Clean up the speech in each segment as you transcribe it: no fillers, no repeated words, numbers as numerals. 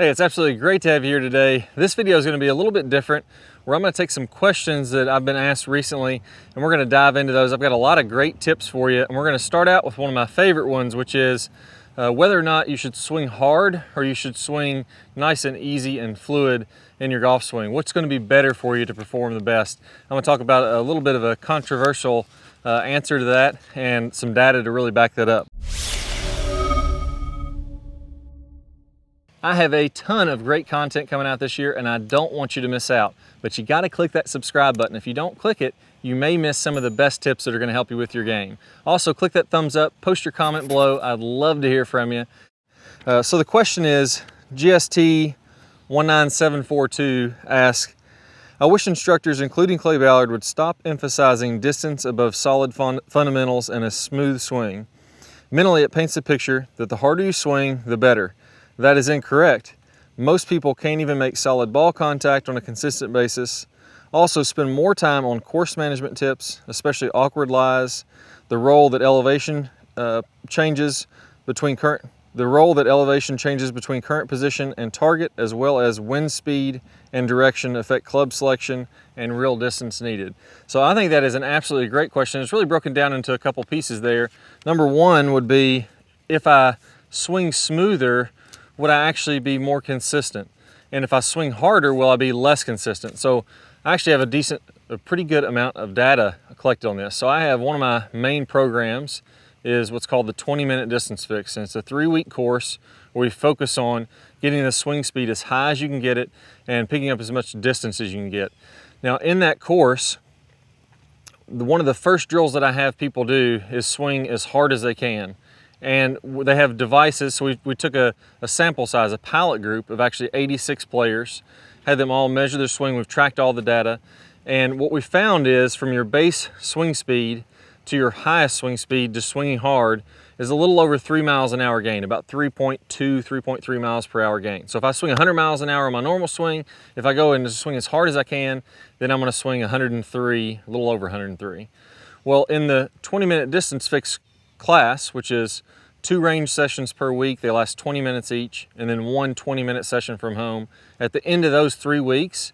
Hey, it's absolutely great to have you here today. This video is going to be a little bit different, where I'm going to take some questions that I've been asked recently and we're going to dive into those. I've got a lot of great tips for you, and we're going to start out with one of my favorite ones, which is whether or not you should swing hard or you should swing nice and easy and fluid in your golf swing. What's going to be better for you to perform the best? I'm going to talk about a little bit of a controversial answer to that and some data to really back that up. I have a ton of great content coming out this year and I don't want you to miss out, but you got to click that subscribe button. If you don't click it, you may miss some of the best tips that are going to help you with your game. Also, click that thumbs up, post your comment below. I'd love to hear from you. So the question is, GST 19742 asks, I wish instructors, including Clay Ballard, would stop emphasizing distance above solid fundamentals and a smooth swing. Mentally, it paints a picture that the harder you swing, the better. That is incorrect. Most people can't even make solid ball contact on a consistent basis. Also, spend more time on course management tips, especially awkward lies, the role that elevation changes between current position and target, as well as wind speed and direction affect club selection and real distance needed. So I think that is an absolutely great question. It's really broken down into a couple pieces there. Number one would be, if I swing smoother, would I actually be more consistent? And if I swing harder, will I be less consistent? So I actually have a pretty good amount of data collected on this. So I have one of my main programs is what's called the 20-minute distance fix. And it's a 3-week course where we focus on getting the swing speed as high as you can get it and picking up as much distance as you can get. Now in that course, one of the first drills that I have people do is swing as hard as they can. And they have devices, so we took a sample size, a pilot group of actually 86 players, had them all measure their swing. We've tracked all the data, and what we found is from your base swing speed to your highest swing speed, just swinging hard, is a little over 3 miles an hour gain, about 3.2, 3.3 miles per hour gain. So if I swing 100 miles an hour on my normal swing, if I go and just swing as hard as I can, then I'm going to swing 103, a little over 103. Well, in the 20-minute distance fix class, which is 2 range sessions per week, they last 20 minutes each, and then 1 20-minute session from home. At the end of those 3 weeks,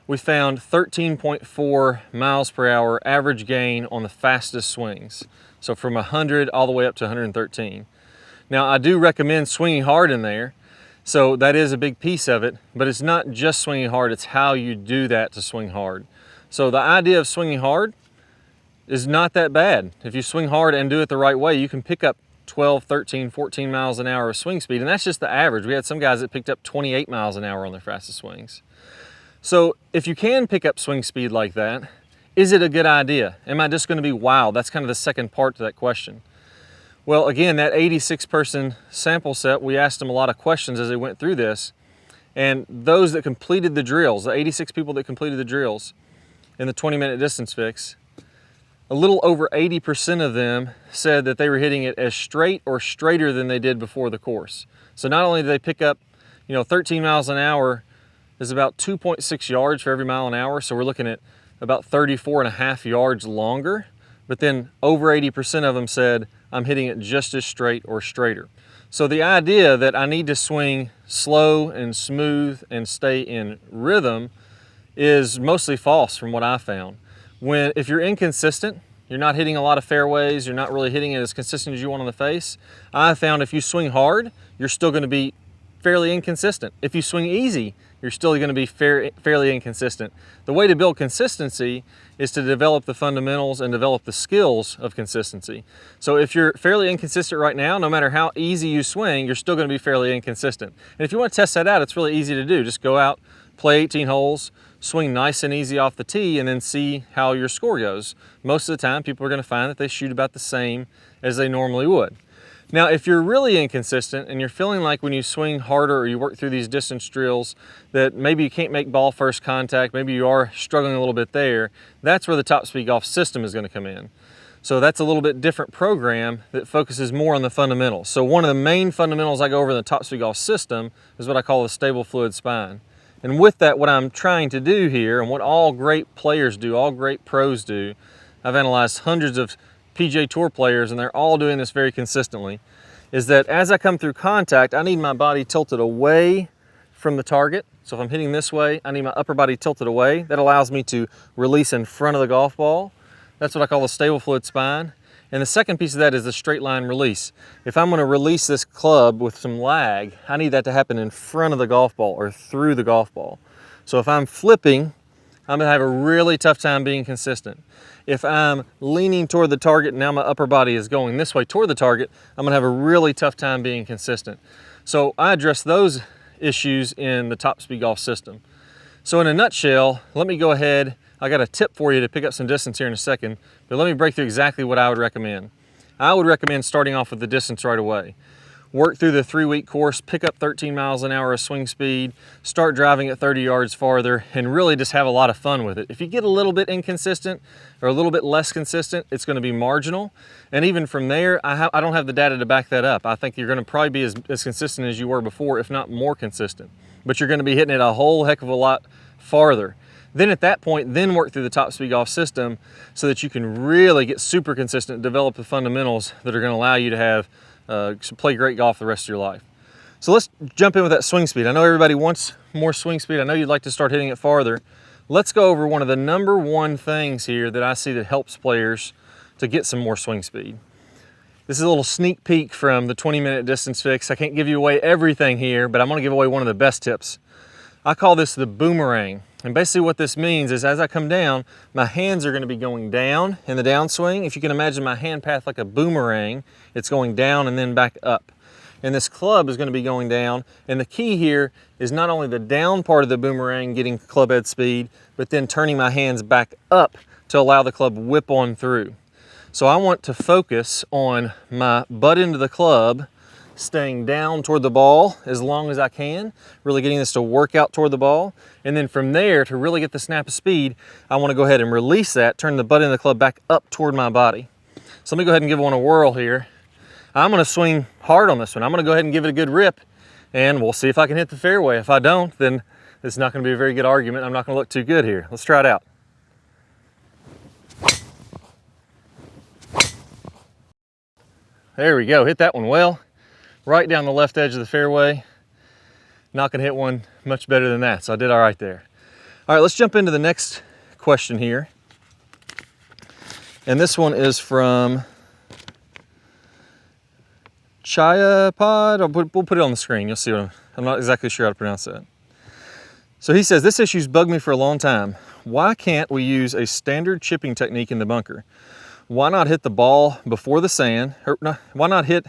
we found 13.4 miles per hour average gain on the fastest swings. So from 100 all the way up to 113. Now I do recommend swinging hard in there, so that is a big piece of it, but it's not just swinging hard, it's how you do that to swing hard. So the idea of swinging hard is not that bad. If you swing hard and do it the right way, you can pick up 12, 13, 14 miles an hour of swing speed, and that's just the average. We had some guys that picked up 28 miles an hour on their fastest swings. So if you can pick up swing speed like that, is it a good idea? Am I just going to be wild? That's kind of the second part to that question. Well, again, that 86-person sample set, we asked them a lot of questions as they went through this, and those that completed the drills, the 86 people that completed the drills in the 20-minute distance fix, a little over 80% of them said that they were hitting it as straight or straighter than they did before the course. So not only did they pick up, 13 miles an hour is about 2.6 yards for every mile an hour. So we're looking at about 34.5 yards longer, but then over 80% of them said, I'm hitting it just as straight or straighter. So the idea that I need to swing slow and smooth and stay in rhythm is mostly false from what I found. If you're inconsistent, you're not hitting a lot of fairways, you're not really hitting it as consistent as you want on the face, I found if you swing hard, you're still going to be fairly inconsistent. If you swing easy, you're still going to be fairly inconsistent. The way to build consistency is to develop the fundamentals and develop the skills of consistency. So if you're fairly inconsistent right now, no matter how easy you swing, you're still going to be fairly inconsistent. And if you want to test that out, it's really easy to do. Just go out, play 18 holes, swing nice and easy off the tee, and then see how your score goes. Most of the time, people are going to find that they shoot about the same as they normally would. Now, if you're really inconsistent and you're feeling like when you swing harder or you work through these distance drills that maybe you can't make ball first contact, maybe you are struggling a little bit there, that's where the Top Speed Golf system is going to come in. So that's a little bit different program that focuses more on the fundamentals. So one of the main fundamentals I go over in the Top Speed Golf system is what I call the stable fluid spine. And with that, what I'm trying to do here, and what all great players do, all great pros do, I've analyzed hundreds of PGA Tour players, and they're all doing this very consistently, is that as I come through contact, I need my body tilted away from the target. So if I'm hitting this way, I need my upper body tilted away. That allows me to release in front of the golf ball. That's what I call a stable fluid spine. And the second piece of that is the straight line release. If I'm gonna release this club with some lag, I need that to happen in front of the golf ball or through the golf ball. So if I'm flipping, I'm gonna have a really tough time being consistent. If I'm leaning toward the target and now my upper body is going this way toward the target, I'm gonna have a really tough time being consistent. So I address those issues in the Top Speed Golf system. So in a nutshell, let me go ahead. I got a tip for you to pick up some distance here in a second, but let me break through exactly what I would recommend. I would recommend starting off with the distance right away. Work through the 3-week course, pick up 13 miles an hour of swing speed, start driving at 30 yards farther, and really just have a lot of fun with it. If you get a little bit inconsistent or a little bit less consistent, it's going to be marginal. And even from there, I don't have the data to back that up. I think you're going to probably be as consistent as you were before, if not more consistent. But you're going to be hitting it a whole heck of a lot farther. Then at that point, then work through the Top Speed Golf system so that you can really get super consistent, develop the fundamentals that are going to allow you to have play great golf the rest of your life. So let's jump in with that swing speed. I know everybody wants more swing speed. I know you'd like to start hitting it farther. Let's go over one of the #1 things here that I see that helps players to get some more swing speed. This is a little sneak peek from the 20-minute distance fix. I can't give you away everything here, but I'm gonna give away one of the best tips. I call this the boomerang. And basically what this means is as I come down, my hands are gonna be going down in the downswing. If you can imagine my hand path like a boomerang, it's going down and then back up. And this club is gonna be going down. And the key here is not only the down part of the boomerang getting club head speed, but then turning my hands back up to allow the club whip on through. So I want to focus on my butt into the club, staying down toward the ball as long as I can, really getting this to work out toward the ball. And then from there, to really get the snap of speed, I want to go ahead and release that, turn the butt end of the club back up toward my body. So let me go ahead and give one a whirl here. I'm going to swing hard on this one. I'm going to go ahead and give it a good rip, and we'll see if I can hit the fairway. If I don't, then it's not going to be a very good argument. I'm not going to look too good here. Let's try it out. There we go. Hit that one well. Right down the left edge of the fairway. Not gonna hit one much better than that, so I did all right there. All right, let's jump into the next question here. And this one is from Chaya Pod. We'll put it on the screen. You'll see what I'm not exactly sure how to pronounce that. So he says, this issue's bugged me for a long time. Why can't we use a standard chipping technique in the bunker? Why not hit the ball before the sand? Why not hit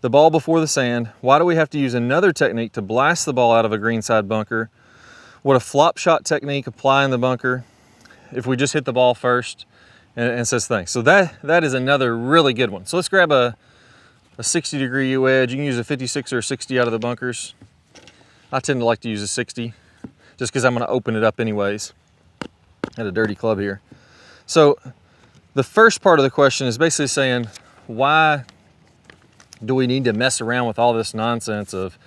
the ball before the sand? Why do we have to use another technique to blast the ball out of a greenside bunker? Would a flop shot technique apply in the bunker if we just hit the ball first and says thanks? So that is another really good one. So let's grab a 60-degree wedge. You can use a 56 or a 60 out of the bunkers. I tend to like to use a 60 just because I'm going to open it up anyways. Got a dirty club here. So the first part of the question is basically saying, why do we need to mess around with all this nonsense of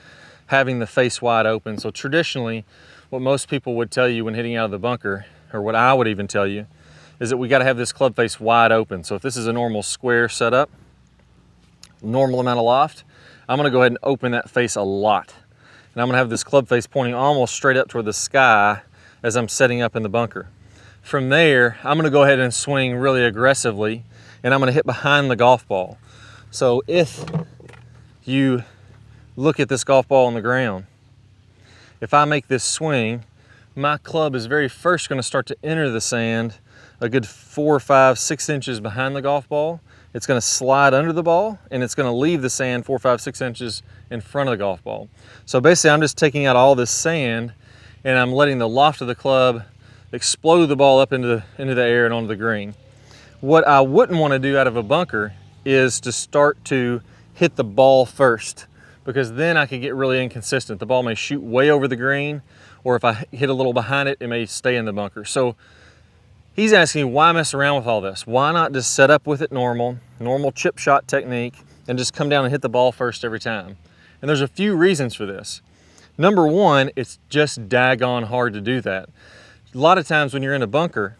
having the face wide open? So traditionally, what most people would tell you when hitting out of the bunker, or what I would even tell you, is that we got to have this club face wide open. So if this is a normal square setup, normal amount of loft, I'm going to go ahead and open that face a lot. And I'm going to have this club face pointing almost straight up toward the sky as I'm setting up in the bunker. From there, I'm going to go ahead and swing really aggressively, and I'm going to hit behind the golf ball. So if you look at this golf ball on the ground, if I make this swing, my club is very first going to start to enter the sand a good 4, 5, 6 inches behind the golf ball. It's going to slide under the ball, and it's going to leave the sand 4, 5, 6 inches in front of the golf ball. So basically, I'm just taking out all this sand, and I'm letting the loft of the club explode the ball up into the air and onto the green. What I wouldn't want to do out of a bunker is to start to hit the ball first, because then I could get really inconsistent. The ball may shoot way over the green, or if I hit a little behind it, it may stay in the bunker. So he's asking, why mess around with all this? Why not just set up with it normal chip shot technique, and just come down and hit the ball first every time? And there's a few reasons for this. Number one, it's just daggone hard to do that. A lot of times when you're in a bunker,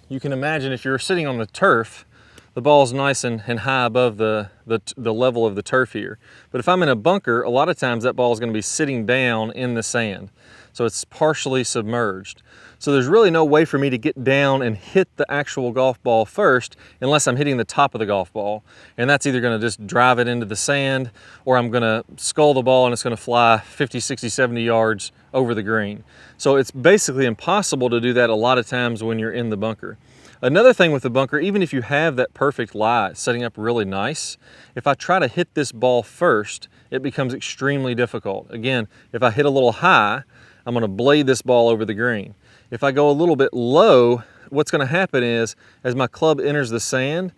you can imagine if you're sitting on the turf the ball's nice and high above the level of the turf here. But if I'm in a bunker, a lot of times that ball is going to be sitting down in the sand. So it's partially submerged. So there's really no way for me to get down and hit the actual golf ball first unless I'm hitting the top of the golf ball. And that's either going to just drive it into the sand, or I'm going to scull the ball and it's going to fly 50, 60, 70 yards over the green. So it's basically impossible to do that a lot of times when you're in the bunker. Another thing with the bunker, even if you have that perfect lie setting up really nice, if I try to hit this ball first, it becomes extremely difficult. Again, if I hit a little high, I'm going to blade this ball over the green. If I go a little bit low, what's going to happen is, as my club enters the sand,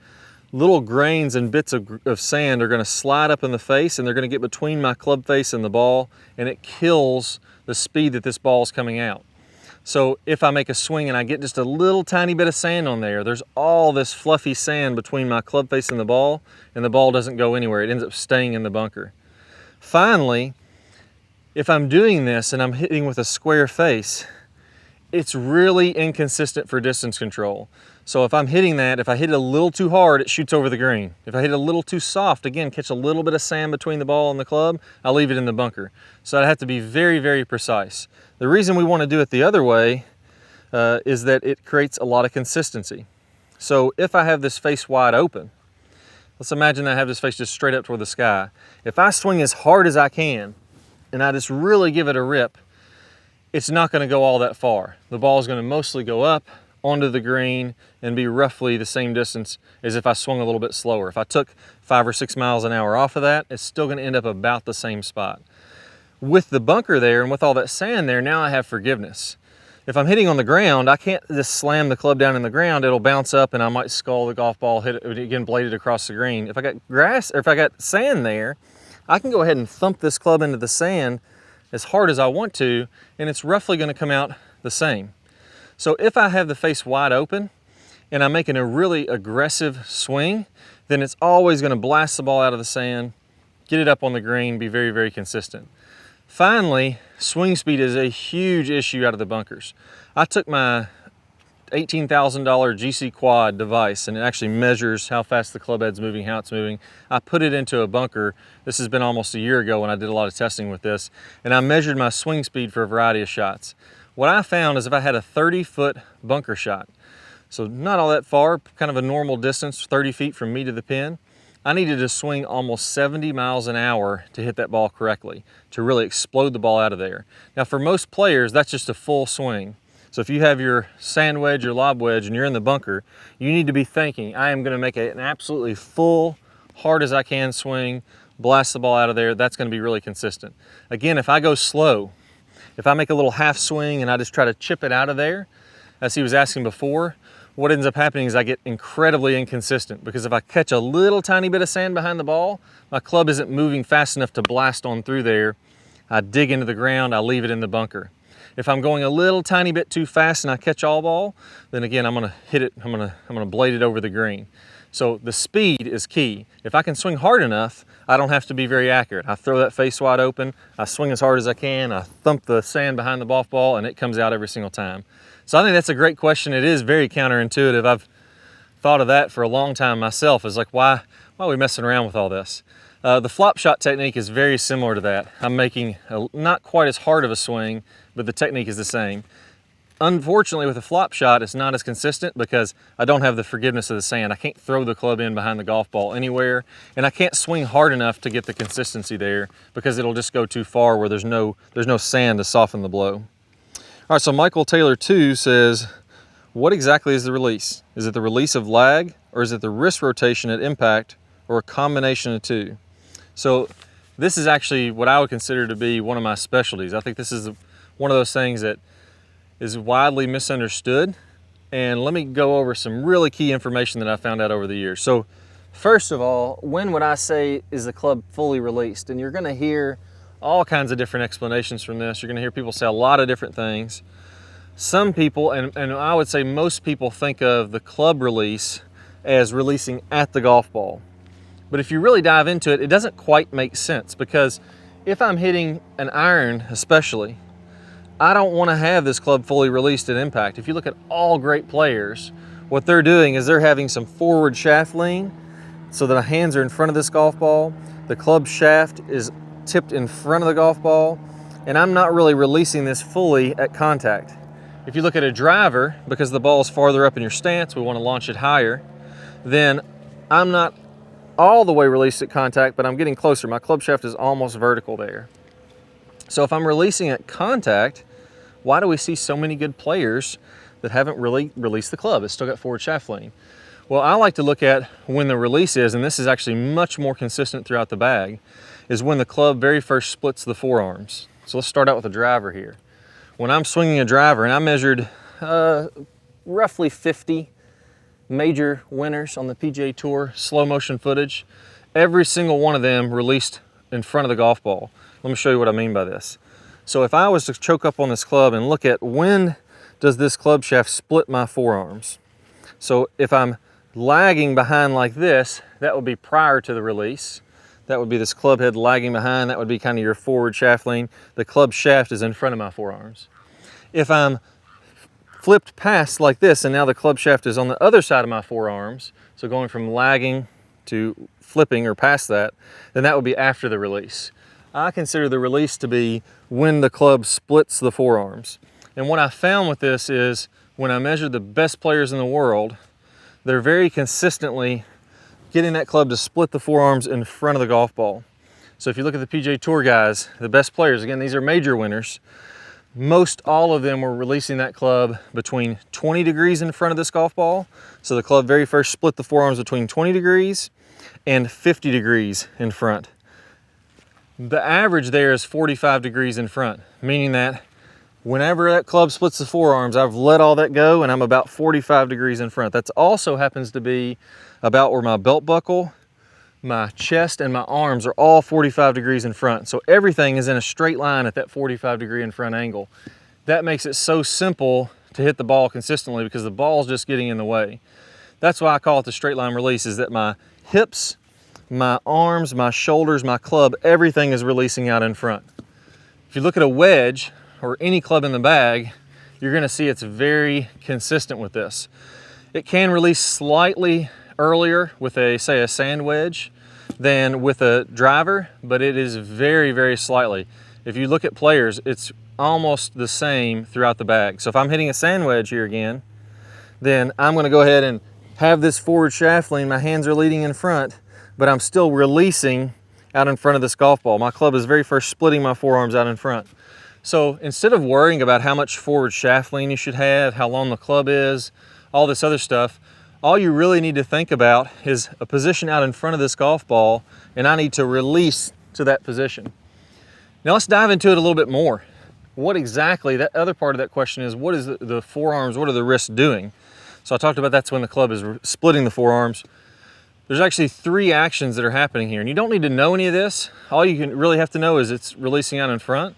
little grains and bits of sand are going to slide up in the face, and they're going to get between my club face and the ball, and it kills the speed that this ball is coming out. So if I make a swing and I get just a little tiny bit of sand on there, there's all this fluffy sand between my club face and the ball doesn't go anywhere. It ends up staying in the bunker. Finally, if I'm doing this and I'm hitting with a square face, it's really inconsistent for distance control. So if I'm hitting that, if I hit it a little too hard, it shoots over the green. If I hit it a little too soft, again, catch a little bit of sand between the ball and the club, I'll leave it in the bunker. So I have to be very, very precise. The reason we want to do it the other way is that it creates a lot of consistency. So if I have this face wide open, let's imagine that I have this face just straight up toward the sky. If I swing as hard as I can, and I just really give it a rip, it's not going to go all that far. The ball is going to mostly go up onto the green and be roughly the same distance as if I swung a little bit slower. If I took 5 or 6 miles an hour off of that, it's still going to end up about the same spot. With the bunker there and with all that sand there, now I have forgiveness. If I'm hitting on the ground, I can't just slam the club down in the ground. It'll bounce up and I might scull the golf ball, hit it again, bladed across the green. If I got grass, or if I got sand there, I can go ahead and thump this club into the sand as hard as I want to, and it's roughly going to come out the same. So if I have the face wide open and I'm making a really aggressive swing, then it's always going to blast the ball out of the sand, get it up on the green, be very, very consistent. Finally, swing speed is a huge issue out of the bunkers. I took my $18,000 GC Quad device, and it actually measures how fast the club head's moving, how it's moving. I put it into a bunker. This has been almost a year ago when I did a lot of testing with this, and I measured my swing speed for a variety of shots. What I found is if I had a 30-foot bunker shot, so not all that far, kind of a normal distance, 30 feet from me to the pin, I needed to swing almost 70 miles an hour to hit that ball correctly, to really explode the ball out of there. Now for most players, that's just a full swing. So if you have your sand wedge or lob wedge and you're in the bunker, you need to be thinking, I am going to make an absolutely full, hard as I can swing, blast the ball out of there. That's going to be really consistent. Again, if I go slow, if I make a little half swing and I just try to chip it out of there, as he was asking before, what ends up happening is I get incredibly inconsistent, because if I catch a little tiny bit of sand behind the ball, my club isn't moving fast enough to blast on through there. I dig into the ground, I leave it in the bunker. If I'm going a little tiny bit too fast and I catch all ball, then again, I'm gonna hit it, I'm gonna blade it over the green. So the speed is key. If I can swing hard enough, I don't have to be very accurate. I throw that face wide open, I swing as hard as I can, I thump the sand behind the golf ball, and it comes out every single time. So I think that's a great question. It is very counterintuitive. I've thought of that for a long time myself. It's like, why are we messing around with all this? The flop shot technique is very similar to that. I'm making not quite as hard of a swing, but the technique is the same. Unfortunately, with a flop shot, it's not as consistent because I don't have the forgiveness of the sand. I can't throw the club in behind the golf ball anywhere, and I can't swing hard enough to get the consistency there because it'll just go too far where there's no sand to soften the blow. All right, so Michael Taylor 2 says, what exactly is the release? Is it the release of lag, or is it the wrist rotation at impact, or a combination of two? So this is actually what I would consider to be one of my specialties. I think this is one of those things that is widely misunderstood. And let me go over some really key information that I found out over the years. So first of all, when would I say is the club fully released? And you're gonna hear all kinds of different explanations from this. You're gonna hear people say a lot of different things. Some people, and I would say most people, think of the club release as releasing at the golf ball. But if you really dive into it, it doesn't quite make sense, because if I'm hitting an iron especially, I don't want to have this club fully released at impact. If you look at all great players, what they're doing is they're having some forward shaft lean so that my hands are in front of this golf ball. The club shaft is tipped in front of the golf ball, and I'm not really releasing this fully at contact. If you look at a driver, because the ball is farther up in your stance, we want to launch it higher, then I'm not all the way released at contact, but I'm getting closer. My club shaft is almost vertical there. So if I'm releasing at contact, why do we see so many good players that haven't really released the club? It's still got forward shaft lean. Well, I like to look at when the release is, and this is actually much more consistent throughout the bag, is when the club very first splits the forearms. So let's start out with a driver here. When I'm swinging a driver, and I measured roughly 50 major winners on the PGA Tour, slow motion footage, every single one of them released in front of the golf ball. Let me show you what I mean by this. So if I was to choke up on this club and look at when does this club shaft split my forearms. So if I'm lagging behind like this, that would be prior to the release. That would be this club head lagging behind. That would be kind of your forward shaft lean. The club shaft is in front of my forearms. If I'm flipped past like this and now the club shaft is on the other side of my forearms, so going from lagging to flipping or past that, then that would be after the release. I consider the release to be when the club splits the forearms. And what I found with this is when I measured the best players in the world, they're very consistently getting that club to split the forearms in front of the golf ball. So if you look at the PGA Tour guys, the best players, again, these are major winners, most all of them were releasing that club between 20 degrees in front of this golf ball. So the club very first split the forearms between 20 degrees and 50 degrees in front. The average there is 45 degrees in front, meaning that whenever that club splits the forearms, I've let all that go and I'm about 45 degrees in front. That also happens to be about where my belt buckle, my chest, and my arms are all 45 degrees in front. So everything is in a straight line at that 45 degree in front angle. That makes it so simple to hit the ball consistently because the ball's just getting in the way. That's why I call it the straight line release, is that my hips, my arms, my shoulders, my club, everything is releasing out in front. If you look at a wedge or any club in the bag, you're gonna see it's very consistent with this. It can release slightly earlier with say a sand wedge than with a driver, but it is very, very slightly. If you look at players, it's almost the same throughout the bag. So if I'm hitting a sand wedge here again, then I'm gonna go ahead and have this forward shaft lean, my hands are leading in front, but I'm still releasing out in front of this golf ball. My club is very first splitting my forearms out in front. So instead of worrying about how much forward shaft lean you should have, how long the club is, all this other stuff, all you really need to think about is a position out in front of this golf ball, and I need to release to that position. Now let's dive into it a little bit more. What exactly, that other part of that question is, what is the forearms, what are the wrists doing? So I talked about that's when the club is splitting the forearms. There's actually 3 actions that are happening here, and you don't need to know any of this. All you can really have to know is it's releasing out in front.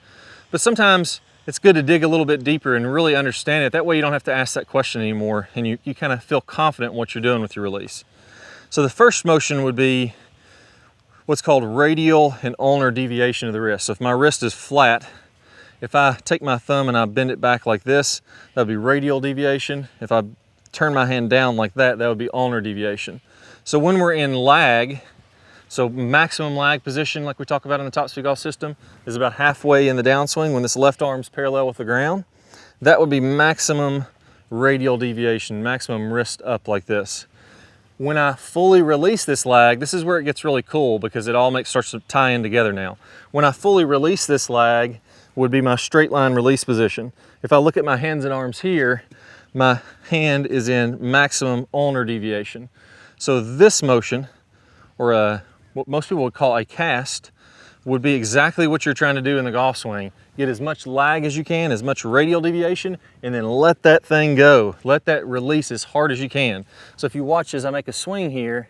But sometimes it's good to dig a little bit deeper and really understand it. That way you don't have to ask that question anymore, and you kind of feel confident in what you're doing with your release. So the first motion would be what's called radial and ulnar deviation of the wrist. So if my wrist is flat, if I take my thumb and I bend it back like this, that would be radial deviation. If I turn my hand down like that, that would be ulnar deviation. So when we're in lag, so maximum lag position, like we talk about in the topspeed golf system, is about halfway in the downswing when this left arm's parallel with the ground. That would be maximum radial deviation, maximum wrist up like this. When I fully release this lag, this is where it gets really cool because it all starts to tie in together now. When I fully release this lag would be my straight line release position. If I look at my hands and arms here, my hand is in maximum ulnar deviation. So this motion, or what most people would call a cast, would be exactly what you're trying to do in the golf swing. Get as much lag as you can, as much radial deviation, and then let that thing go. Let that release as hard as you can. So if you watch as I make a swing here,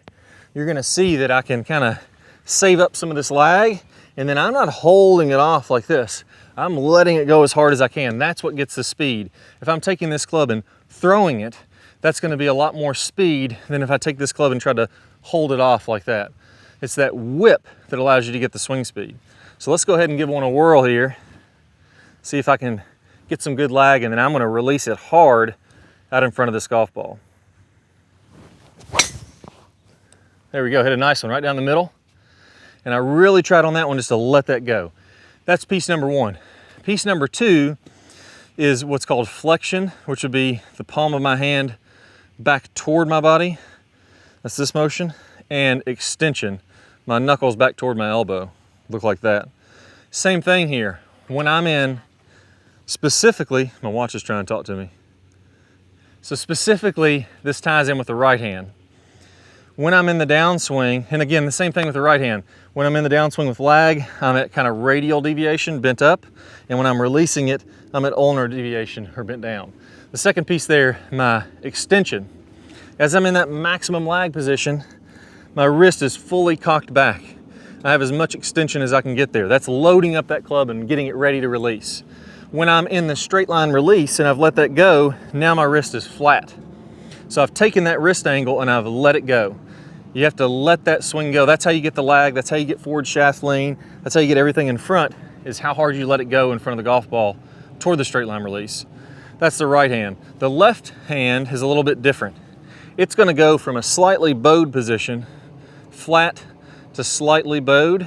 you're gonna see that I can kind of save up some of this lag, and then I'm not holding it off like this. I'm letting it go as hard as I can. That's what gets the speed. If I'm taking this club and throwing it, that's gonna be a lot more speed than if I take this club and try to hold it off like that. It's that whip that allows you to get the swing speed. So let's go ahead and give one a whirl here. See if I can get some good lag, and then I'm gonna release it hard out in front of this golf ball. There we go, hit a nice one right down the middle. And I really tried on that one just to let that go. That's piece number one. Piece number two is what's called flexion, which would be the palm of my hand back toward my body. That's this motion. And extension, my knuckles back toward my elbow. Look like that. Same thing here. When I'm in, specifically, my watch is trying to talk to me. So specifically, this ties in with the right hand. When I'm in the downswing, and again, the same thing with the right hand. When I'm in the downswing with lag, I'm at kind of radial deviation, bent up. And when I'm releasing it, I'm at ulnar deviation, or bent down. The second piece there, my extension. As I'm in that maximum lag position, my wrist is fully cocked back. I have as much extension as I can get there. That's loading up that club and getting it ready to release. When I'm in the straight line release and I've let that go, now my wrist is flat. So I've taken that wrist angle and I've let it go. You have to let that swing go. That's how you get the lag. That's how you get forward shaft lean. That's how you get everything in front, is how hard you let it go in front of the golf ball toward the straight line release. That's the right hand. The left hand is a little bit different. It's gonna go from a slightly bowed position, flat to slightly bowed,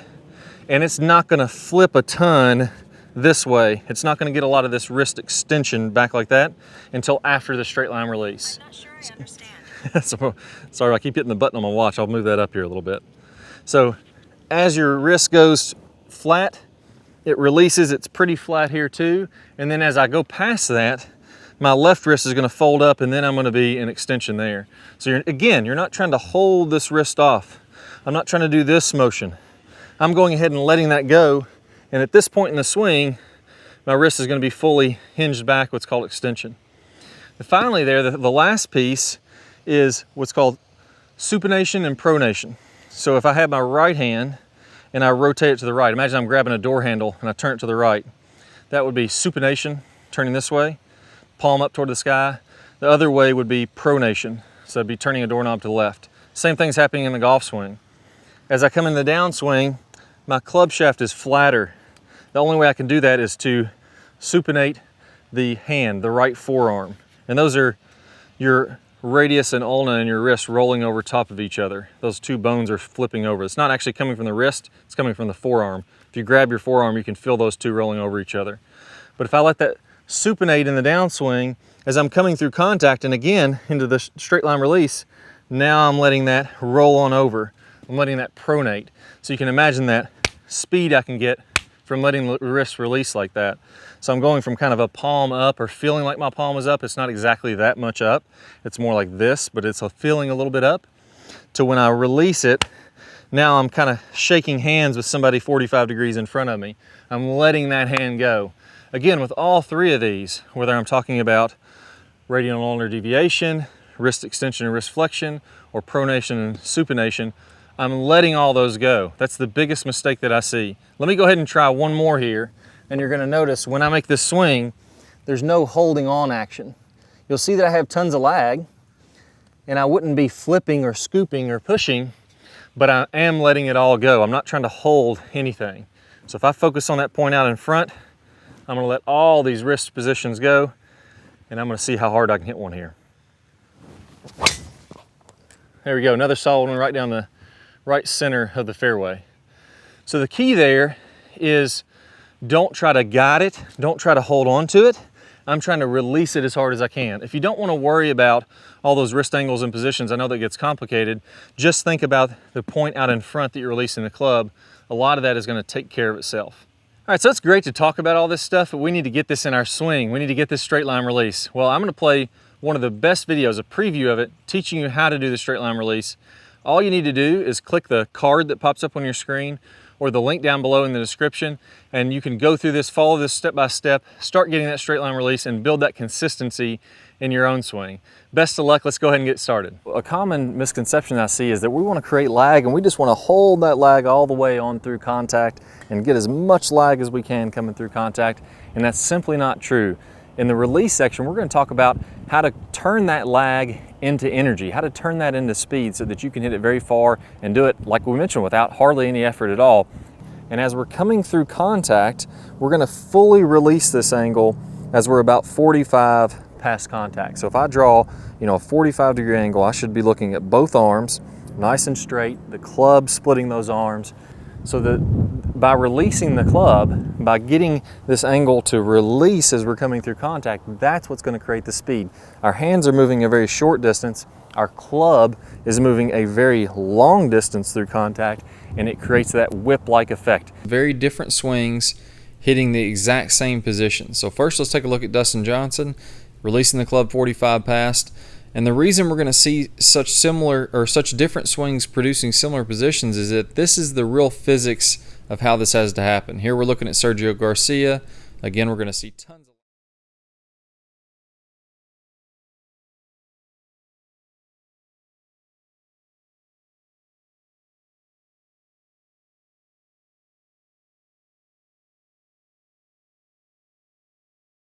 and it's not gonna flip a ton this way. It's not gonna get a lot of this wrist extension back like that until after the straight line release. I'm not sure I understand. So, sorry, I keep hitting the button on my watch. I'll move that up here a little bit. So as your wrist goes flat, it releases. It's pretty flat here too. And then as I go past that, my left wrist is gonna fold up and then I'm gonna be in extension there. So you're not trying to hold this wrist off. I'm not trying to do this motion. I'm going ahead and letting that go. And at this point in the swing, my wrist is gonna be fully hinged back, what's called extension. And finally there, the last piece is what's called supination and pronation. So if I have my right hand and I rotate it to the right, imagine I'm grabbing a door handle and I turn it to the right. That would be supination, turning this way, palm up toward the sky. The other way would be pronation, so I'd be turning a doorknob to the left. Same thing's happening in the golf swing. As I come in the downswing, my club shaft is flatter. The only way I can do that is to supinate the hand, the right forearm. And those are your radius and ulna and your wrist rolling over top of each other. Those two bones are flipping over. It's not actually coming from the wrist, it's coming from the forearm. If you grab your forearm, you can feel those two rolling over each other. But if I let that supinate in the downswing, as I'm coming through contact and again into the straight line release, now I'm letting that roll on over. I'm letting that pronate. So you can imagine that speed I can get from letting the wrist release like that. So I'm going from kind of a palm up, or feeling like my palm is up. It's not exactly that much up. It's more like this, but it's feeling a little bit up. To when I release it, now I'm kind of shaking hands with somebody 45 degrees in front of me. I'm letting that hand go. Again, with all three of these, whether I'm talking about radial and ulnar deviation, wrist extension and wrist flexion, or pronation and supination, I'm letting all those go. That's the biggest mistake that I see. Let me go ahead and try one more here, and you're gonna notice when I make this swing, there's no holding on action. You'll see that I have tons of lag, and I wouldn't be flipping or scooping or pushing, but I am letting it all go. I'm not trying to hold anything. So if I focus on that point out in front, I'm gonna let all these wrist positions go, and I'm gonna see how hard I can hit one here. There we go, another solid one right down the right center of the fairway. So the key there is don't try to guide it, don't try to hold on to it. I'm trying to release it as hard as I can. If you don't want to worry about all those wrist angles and positions, I know that gets complicated, just think about the point out in front that you're releasing the club. A lot of that is going to take care of itself. All right, so it's great to talk about all this stuff, but we need to get this in our swing. We need to get this straight line release. Well, I'm going to play one of the best videos, a preview of it, teaching you how to do the straight line release. All you need to do is click the card that pops up on your screen or the link down below in the description, and you can go through this, follow this step by step, start getting that straight line release and build that consistency in your own swing. Best of luck, let's go ahead and get started. A common misconception I see is that we want to create lag and we just want to hold that lag all the way on through contact and get as much lag as we can coming through contact, and that's simply not true. In the release section, we're going to talk about how to turn that lag into energy, how to turn that into speed so that you can hit it very far and do it, like we mentioned, without hardly any effort at all. And as we're coming through contact, we're going to fully release this angle as we're about 45 past contact. So if I draw, a 45-degree angle, I should be looking at both arms, nice and straight, the club splitting those arms, so that by releasing the club, by getting this angle to release as we're coming through contact, that's what's going to create the speed. Our hands are moving a very short distance, our club is moving a very long distance through contact, and it creates that whip-like effect. Very different swings hitting the exact same position. So first let's take a look at Dustin Johnson releasing the club 45 past. And the reason we're going to see such similar or such different swings producing similar positions is that this is the real physics of how this has to happen. Here we're looking at Sergio Garcia. Again, we're going to see tons of